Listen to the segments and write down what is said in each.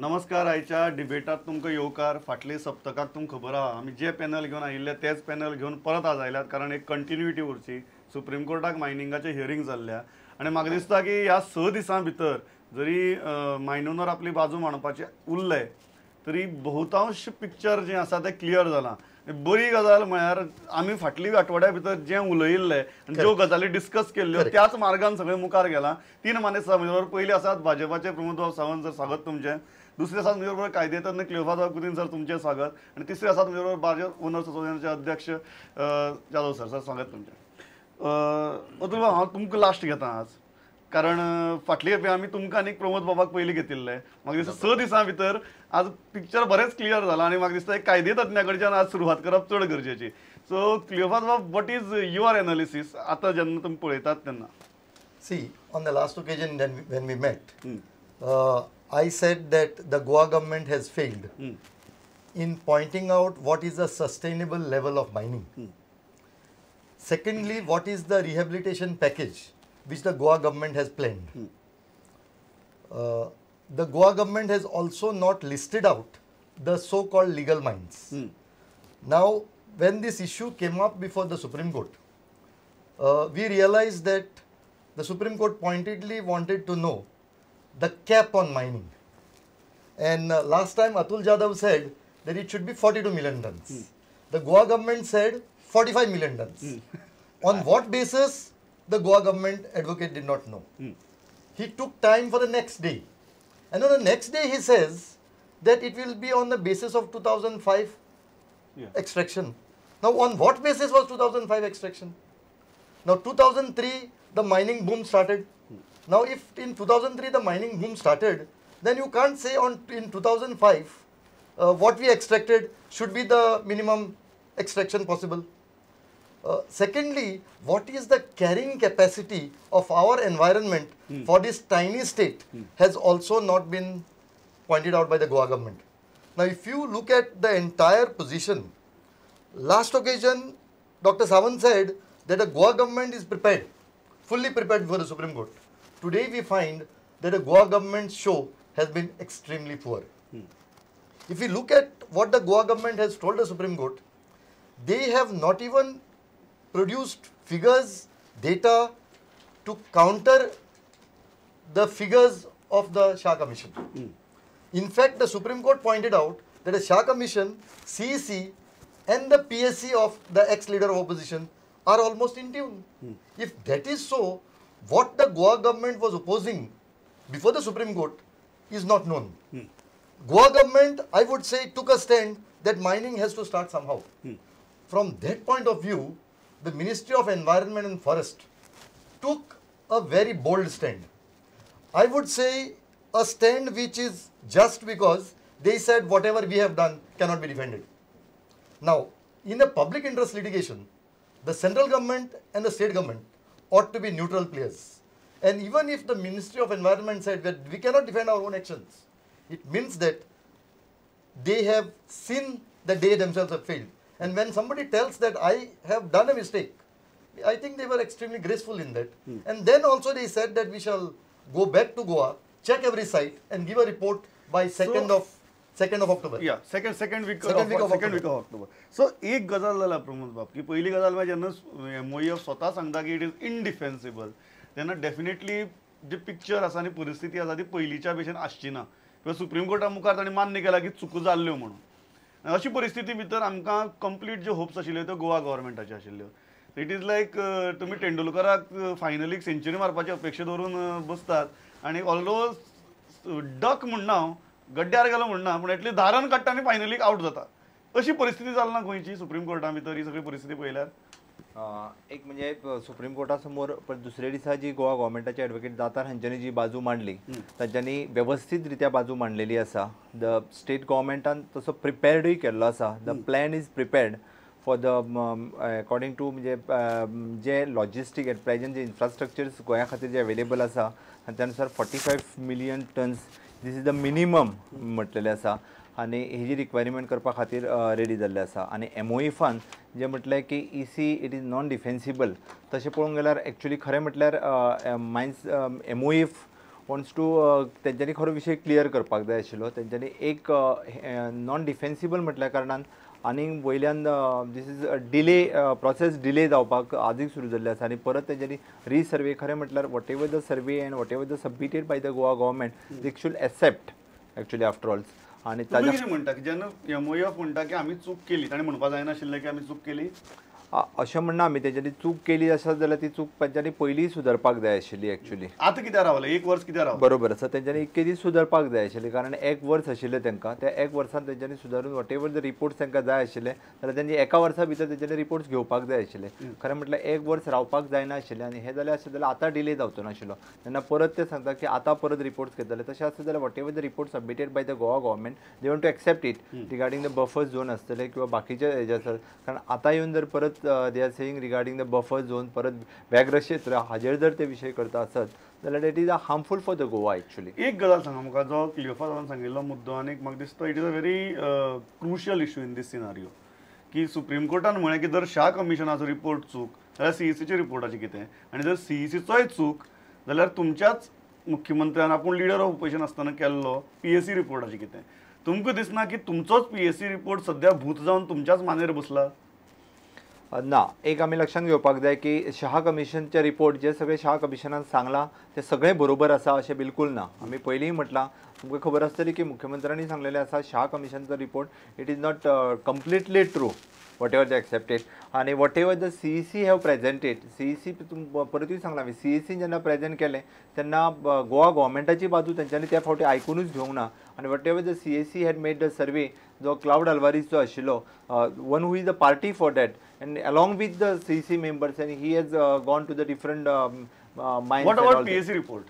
नमस्कार. आयच्या डिबेटात तुमकां येवकार. फाटले सप्तकात तुमकां खबर आहा आमी जे पॅनल घेवन आयिल्ले तेच पॅनल घेवन परत आज आयल्यात, कारण एक कंटिन्युटी उरची. सुप्रीम कोर्टाक मायनिंगाचे हियरिंग जाल्ल्या आनी म्हाका दिसता की ह्या 6 दिसां भितर जरी मायनोनर आपली बाजू मांडपाचे उरले तरी बहुतांश पिक्चर जे आसा ते क्लियर जालां. बरी गजाल म्हळ्यार आमी फाटली आठवड्या भितर जे उलयिल्ले आनी ज्यो गजाली डिस्कस केल्ल्यो त्याच मार्गान सगळे मुखार गेला. 3 मानेस्त म्हजे पयली आसात भाजपाचे प्रमोद सावंत सर, स्वागत तुमचें. दुसरे आसात म्हजे बरोबर कायदेतज्ञ क्लियोफास कुदीन सर, तुमचें स्वागत. आणि तिसरे आसात म्हजे बरोबर भाजप ओनर्स असोसिएशनचे अध्यक्ष जाधव सर. सर स्वागत तुमचें. अतुल भाऊ, हांव तुमकां लास्ट घेता आज, कारण फाटली खेपे आमी तुमकां आनी प्रमोद बाबाक पयलीं घेतिल्ले. म्हाका दिसता 6 दिसां भितर आज पिक्चर बरेंच क्लियर जाला आनी म्हाका दिसता एक कायदेतज्ञा कडच्यान आज सुरवात करप चड गरजेची. सो क्लियोफास बाब, वॉट इज युअर एनालिसीस आतां जेन्ना तुमी पळयतात तेन्ना? See, on the last occasion when we met, I said that the Goa government has failed in pointing out what is a sustainable level of mining. Secondly, what is the rehabilitation package which the Goa government has planned. The Goa government has also not listed out the so-called legal mines. Now, when this issue came up before the Supreme Court, we realized that the Supreme Court pointedly wanted to know the cap on mining. And last time Atul Jadhav said that it should be 42 million tons. The Goa government said 45 million tons. On what basis? The Goa government advocate did not know. He took time for the next day. And on the next day he says that it will be on the basis of 2005 extraction. Now on what basis was 2005 extraction? Now 2003 the mining boom started. Now if in 2003 the mining boom started, then you can't say in 2005 what we extracted should be the minimum extraction possible. Secondly, what is the carrying capacity of our environment for this tiny state has also not been pointed out by the Goa government. Now if you look at the entire position, last occasion Dr. Sawant said that the Goa government is prepared, fully prepared for the Supreme Court. Today we find that the Goa government's show has been extremely poor. If we look at what the Goa government has told the Supreme Court, they have not even produced figures, data to counter the figures of the Shah Commission. In fact, the Supreme Court pointed out that the Shah Commission, CEC and the PSC of the ex-leader of opposition are almost in tune. If that is so, what the Goa government was opposing before the Supreme Court is not known. Goa government, I would say, took a stand that mining has to start somehow. From that point of view, the Ministry of Environment and Forest took a very bold stand. I would say a stand which is just because they said whatever we have done cannot be defended. Now, in a public interest litigation, the central government and the state government ought to be neutral players. And even if the Ministry of Environment said that we cannot defend our own actions, it means that they have seen that they themselves have failed. And when somebody tells that I have done a mistake, I think they were extremely graceful in that. And then also they said that we shall go back to Goa, check every site and give a report by 2nd of October. Yeah, second week of October. So एक गजाल जाला प्रमोद बाब, की पहिली गजाल म्हणजे जेन्ना MOEF स्वता सांगता की इट इज इनडिफेन्सिबल, तेन्ना डेफिनेटली जी पिक्चर आसा आनी परिस्थिती आसा ती पयलींच्या भशेन आसची ना. किंवा सुप्रीम कोर्टा मुखार तांणी मान्य केला की चुको जाल्ल्यो म्हणून. अशी परिस्थिती भितर आमकां कंप्लीट ज्यो होप्स आशिल्ल्यो त्यो गोवा गव्हर्मेंटाच्यो आशिल्ल्यो. इट इज लायक तुमी तेंडुलकराक फायनलीक सेंच्युरी मारपाची अपेक्षा दवरून बसतात आनी ऑलदो डक म्हणना हांव, गड्ड्यार गेलो म्हणना, पूण एटली धारण काडटा आनी फायनलीक आवट जाता. अशी परिस्थिती जाली ना गोंयची सुप्रीम कोर्टा भितर ही सगळी परिस्थिती पळयल्यार? एक म्हणजे सुप्रीम कोर्टा समोर दुसरे दिसा जी गोवा गव्हर्मेंटाचे एडवोकेट जाता हांच्यांनी जी बाजू मांडली तांच्यांनी व्यवस्थीत रित्या बाजू मांडलेली आसा. द स्टेट गव्हर्मेंटान तसो प्रिपेर्डूय केल्लो आसा. The plan is prepared for the according to म्हणजे जे लॉजिस्टीक एट प्रेजेंट जे इन्फ्रास्ट्रक्चर्स गोंया खातीर जे अवेलेबल आसा आनी त्या अनुसार 45 million tons this is the minimum म्हटलेलें आसा आनी हेजी रिक्वायरमेंट करपा खातीर रेडी जाल्ले आसा. आनी MOEFान जे म्हटलें की EC इट इज नॉन डिफेन्सिबल, तशें पळोवंक गेल्यार एक्चुली खरें म्हटल्यार मायन्स MOEF वॉन्ट्स टू तेंच्यांनी खरो विशय क्लियर करपाक जाय आशिल्लो. तेंच्यांनी एक नॉन डिफेन्सिबल म्हटल्या कारणान आनी वयल्यान this is delay process delay जावपाक आदीक सुरू जाल्ले आसा आनी परत तेंच्यांनी रिसर्वे खरें म्हटल्यार whatever the survey and whatever the submitted by the Goa government they should accept actually after all. आनी तुम्ही कितें म्हणटा की जेन्ना MOF म्हणटा की आमी चूक केली ताणें म्हणपा जायनाशिल्लें की आमी चूक केली अशें म्हणना आमी तेंच्यांनी चूक केली आसा जाल्यार ती चूक तेंच्यांनी पयलीं सुदारपाक जाय आशिल्ली एक्चुअली. आतां कित्याक रावलें 1 वर्स कित्याक रावलें बरोबर आसा. तेंच्यांनी इतके दीस सुदारपाक जाय आशिल्लें कारण 1 वर्स आशिल्लें तेंकां. त्या 1 वर्सान तेंच्यांनी सुदारून वॉट एवर द रिपोर्ट्स तांकां जाय आशिल्ले जाल्यार तेंच्यांनी एका वर्सा भितर तेंच्यांनी रिपोर्ट्स घेवपाक जाय आशिल्ले. खरें म्हटल्यार 1 वर्स रावपाक जायना आशिल्लें आनी हें जालें आसलें जाल्यार आतां डिले जावचो नाशिल्लो. तेन्ना परत ते सांगता की आतां परत रिपोर्ट्स घेतले. तशें आसता जाल्यार whatever the report submitted by the Goa government they want to accept it regarding the buffer zone आसतले किंवा बाकीचे हेजे आसत. कारण आतां येवन जर परत they are saying regarding the buffer zone परत व्याघ्र क्षेत्र हाजेर जर ते विशय करता आसत जाल्यार it is harmful for the Goa actually. एक गजाल सांगा म्हाका जो क्लियोफान सांगिल्लो मुद्दो आनी म्हाका दिसता it is a very crucial issue in these scenario की सुप्रीम कोर्टान म्हळें की जर शाह कमिशनाचो रिपोर्ट चूक जाल्यार CECच्या रिपोर्टाचें कितें आनी जर CECचोय चूक जाल्यार तुमच्याच मुख्यमंत्र्यान आपूण लिडर ऑफ ओपोजिशन आसतना केल्लो PSC रिपोर्टाचें कितें. तुमकां दिसना की तुमचोच PSC रिपोर्ट सद्या भूत जावन तुमच्याच मानेर बसला. ना एक आमी लक्षात घेवपाक जाय की शाह कमिशनचे रिपोर्ट जे सगळे शाह कमिशनान सांगलां ते सगळे बरोबर आसा अशें बिलकुल ना. आमी पयलींय म्हटलां तुमकां खबर आसतली की मुख्यमंत्र्यांनी सांगलेलें आसा शाह कमिशनचो report it is not completely true whatever they accepted आनी whatever the CEC have presented CEC परतूय सांगलां हांवें CEC जेन्ना प्रेजेंट केलें तेन्ना गोवा गव्हर्मेंटाची बाजू तेंच्यांनी त्या फावटी आयकुनूच घेवंक ना आनी whatever the CEC had made the survey जो क्लाउड अल्वारीजचो आशिल्लो one who is the party for that and along with the CEC members and he has gone to the different mines. What about PSC report?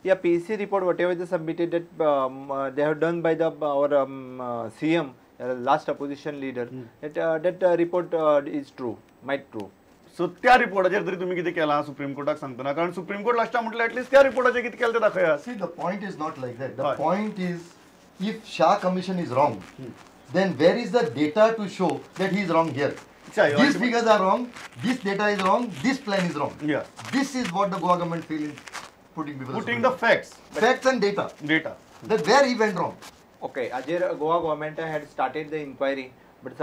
Yeah, PSC report whatever they submitted that they have done by the our CM last opposition leader that report is true, might true. सो त्या रिपोर्टाचेर तरी तुम्ही कितें केलां supreme कोर्टाक सांगतना कारण supreme court लास्टा म्हटल्यार at least त्या रिपोर्टाचेर कितें केलें तें दाखयात. See, the point is not like that. The point is, if Shah Commission is wrong, then where is the data to show that he is wrong here? These figures are wrong, this data is wrong, this plan is wrong. Yeah. This is what the Goa government failed in putting the facts. Facts and data. That where he went wrong. Okay, Ajay, Goa government had started the inquiry, but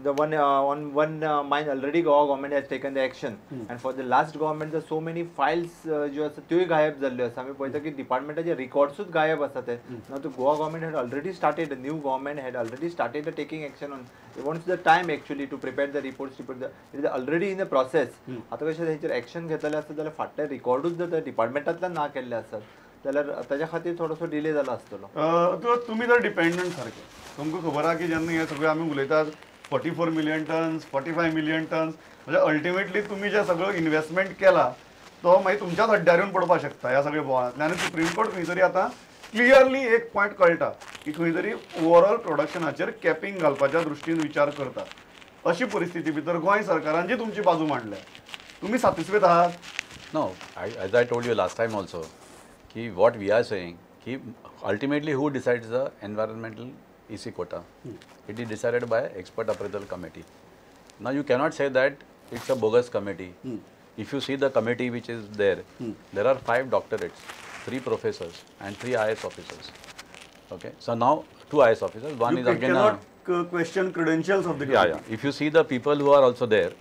the one on one mine already Goa government has taken the action, and for the last government the so many files जो आसा त्योय गायब जाल्ल्यो आसा. आमी पळयता की डिपार्टमेंटाचे रिकॉर्ड्सूच गायब आसा ते. Now the Goa government had already started, the new government had already started the taking action on. It wants the time actually to prepare the reports. It is already in the process. आता कशें तेंचेर action घेतलेलें आसता जाल्यार फाटले रिकॉर्डूच जर डिपार्टमेंटांतल्यान ना केल्ले आसत जाल्यार ताच्या खातीर थोडोसो डिले जाला आसतलो. तुम्ही जर डिपेंडंट सारके तुमकां खबर आहा की जेन्ना हे सगळें आमी उलयतात 44 मिलियन टन्स 45 मिलियन टन्स म्हणजे अल्टिमेटली तुम्ही जे सगळं इन्व्हेस्टमेंट केला तो मागीर तुमच्याच हड्ड्यार येवन पडपाक शकता ह्या सगळ्या बोवाळांतल्यान. आनी सुप्रीम कोर्ट खंय तरी आतां क्लियरली एक पॉयंट कळटा की खंय तरी ओवरऑल प्रोडक्शनाचेर कॅपिंग घालपाच्या दृश्टीन विचार करता. अशी परिस्थिती भितर गोंय सरकारान जी तुमची बाजू मांडल्या तुम्ही सातिस्फेत आहात? No, as I told you last time also, कि what we are saying, कि ultimately who decides the environmental EC quota? It is decided by expert appraisal committee. Now you cannot say that it's a bogus committee. If you see the committee which is there, there are 5 doctorates, 3 professors and 3 IS officers. Okay, so now 2 IS officers, one is again question credentials of the committee. Yeah. If you see the people who are also there,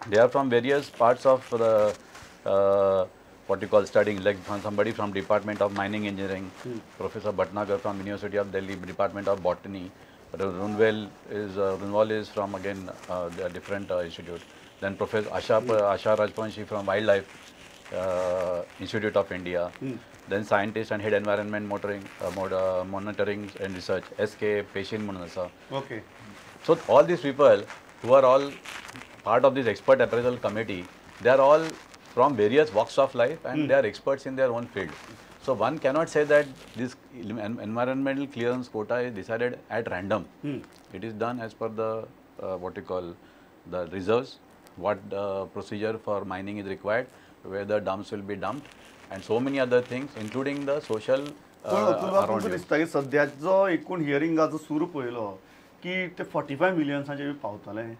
they are from various parts of the what you call studying, like somebody from Department of Mining Engineering, Professor Bhatnagar from University of Delhi, Department of Botany. Runwal is from again a different institute. Then Professor Asha Rajpanshi from Wildlife Institute of India. Then scientist and head environment monitoring and research, SK Peshin Munasa. Okay. So all these people who are all part of this expert appraisal committee, they are all from various walks of life and they are experts in their own field. So one cannot say that this environmental clearance quota is decided at random. It is done as per the what you call the reserves, what procedure for mining is required, where the dumps will be dumped, and so many other things, including the social around you. दिसता की सद्याचो एकूण हियरिंगाचो सुरू पळयलो की ते 45 मिलियन्साचे पावतले.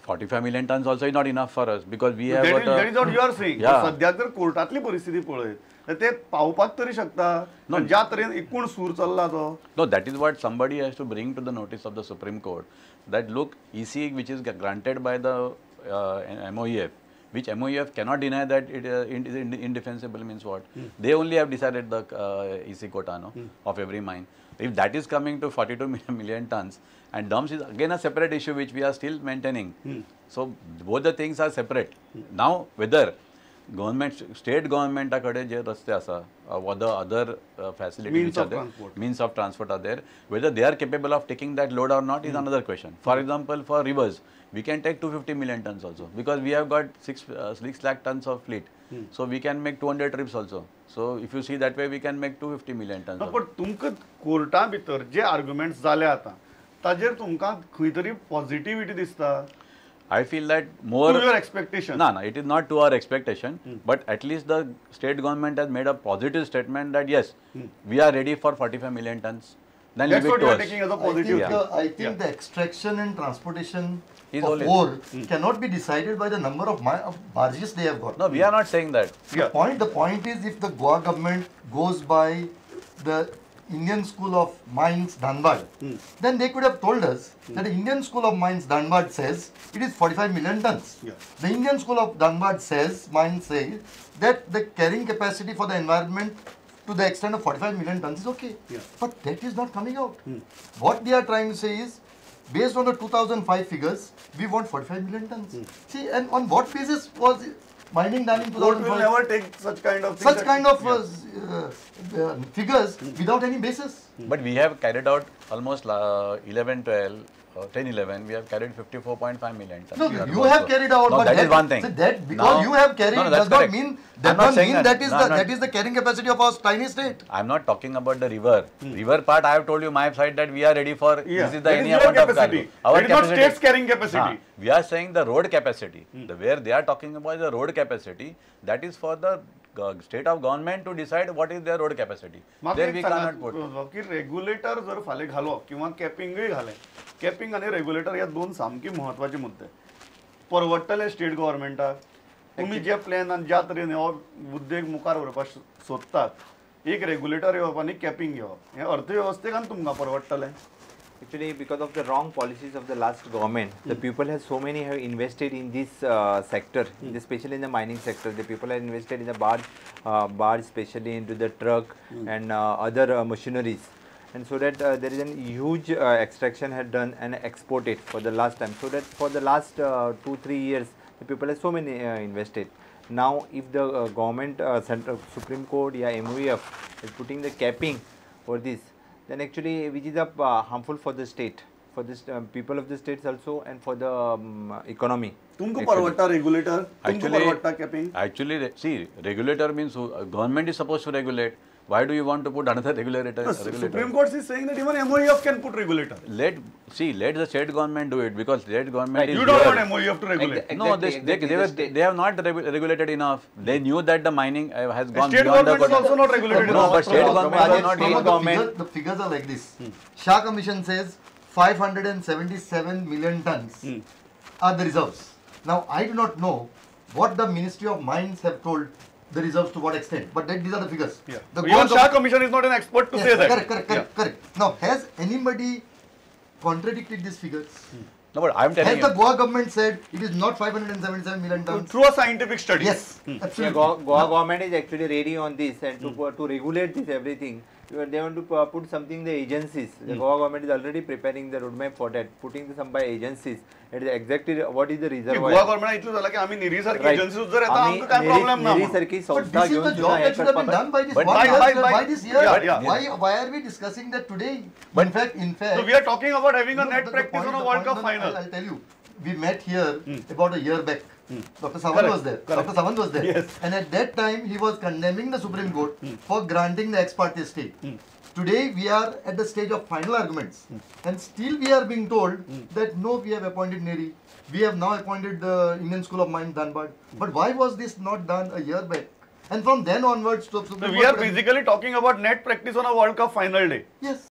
45 million tons also is not enough for us because we have that is what you are saying. Yeah. सद्या जर कोर्टातली परिस्थिती पळयत ते पावपाक तरी शकता ज्या तरेन एकूण सूर चल्ला तो. No, that is what somebody has to bring to the notice of the Supreme Court. That look, EC which is granted by the MOEF, which MOEF cannot deny that it is indefensible means what? They only have decided the EC quota of every mine. If that is coming to 42 million tons, and dumps is again a separate issue which we are still maintaining. So both the things are separate. Now whether government, state government कडे जे रस्ते आसा, what the other facilities which are there, means of transport are there, whether they are capable of taking that load or not is another question. For example, for rivers, we can take 250 million tons also because we have got 6 lakh tons of fleet. So we can make 200 trips also. So if you see that way, we can make 250 million tons. पण तुमकां Carta भितर जे arguments जाले आता ताजेर तुमकां खंय तरी positivity दिसता. I feel that more. To your expectation. No, it is not to our expectation, but at least the state government has made a positive statement that yes, we are ready for 45 million tons. Then That's leave what it you to are us. taking as a I positive. think, I think the extraction and transportation Is of only- ore cannot be decided by the number of barges they have got. No, we are not saying that. Yeah. The point is, if the Goa government goes by the Indian School of Mines Dhanbad, then they could have told us that the Indian School of Mines Dhanbad says it is 45 million tons. Yeah. The Indian School of Dhanbad mines say that the carrying capacity for the environment to the extent of 45 million tons is okay. Yeah. But that is not coming out. What they are trying to say is, based on the 2005 figures, we want 45 million tons. See, and on what basis was mining done in Court will 2005? never take such kind of things. Such kind of figures without any basis. But we have carried out almost 11, 12, 10, 11. We have carried 54.5 million tons. No, We are you also- have carried out. No, but that is one thing. So that because Now- you have carried No, no, that's does not correct. mean I'm that not not saying mean that. that is No, the I'm not- that is the carrying capacity of our tiny state. I am not talking about the river. River part, I have told you my side that we are ready for. Yeah. This is the That is any your amount of capacity. cargo. It is not state's carrying capacity. We are saying the road capacity. The where they are talking about the road capacity, that is for the state of government to decide what is their road capacity. There we cannot put. की regulator जर फाले घालप किंवा कॅपिंगय घाले, capping आणि regulator या दोन सामकी महत्वाचे मुद्दे. परवडटले स्टेट गव्हर्नमेंटाक तुम्ही जे प्लॅन आणि ज्या तरेन हो उद्देग मुखार व्हरपाक सोदतात, एक रेग्युलेटर येवप आणि कॅपिंग घेवप, हे अर्थव्यवस्थेक तुमकां परवडटले. Actually, because of the wrong policies of the last government, the people have invested in this sector, especially in the mining sector. The people have invested in the barge, especially into the truck and other machineries, and so that there is a huge extraction had done and exported for the last time. So that for the last 2-3 years, the people have invested. Now, if the government, Supreme Court, MOEF is putting the capping for this, then actually which is harmful for the state, for this people of the states also, and for the economy. तुमकां परवडटा regulator, तुमकां Actually, परवडटा capping. see, regulator means government is supposed to regulate. Why do you want to put another regulator? Supreme Court is saying that even MOEF can put regulator. Let the state government do it because state government is You don't here. want MOEF to regulate. No, Exactly, they have not regulated enough. They knew that the mining has gone State beyond the government is quota. also not regulated No, enough. but state government are not Some of doing. the figures are like this. Shah Commission says 577 million tons are the reserves. Now, I do not know what the Ministry of Mines have told the reserves to what extent, but these are the figures. Yeah. The Even Goa Shah Commission is not an expert to Yes, say that. Correct. Now, has anybody contradicted these figures? No, but I'm telling Has the you. Goa government said it is not 577 million tons? Through a scientific study. Yes, Yeah, absolutely. Goa government is actually ready on this, and to regulate this everything. They want to put something the agencies. The Goa government is already preparing the roadmap for that, putting some by agencies. And exactly what is the की reservoir. Goa government इतलं झालं की आम्ही निरीसारखी Right. Agency जर येता आम्ही आमकां काय problem ना. निरीसारखी But संस्था this is the घेऊन job that should have been done by this But one by- year, by- by this year. Yeah. Why are we discussing that today? In fact, So we are talking about having a no, net the practice point- on a the World point Cup that final. I'll tell you, we met here about a year back. Dr. Sawant Correct, was there. correct. Dr. Sawant was there. Yes. And at that time, he was condemning the Supreme Court for granting the ex parte stay. Today, we are at the stage of final arguments. And still we are being told that no, we have appointed NERI. We have now appointed the Indian School of Mines, Dhanbad. But why was this not done a year back? And from then onwards, to So we are basically talking about net practice on a World Cup final day. Yes.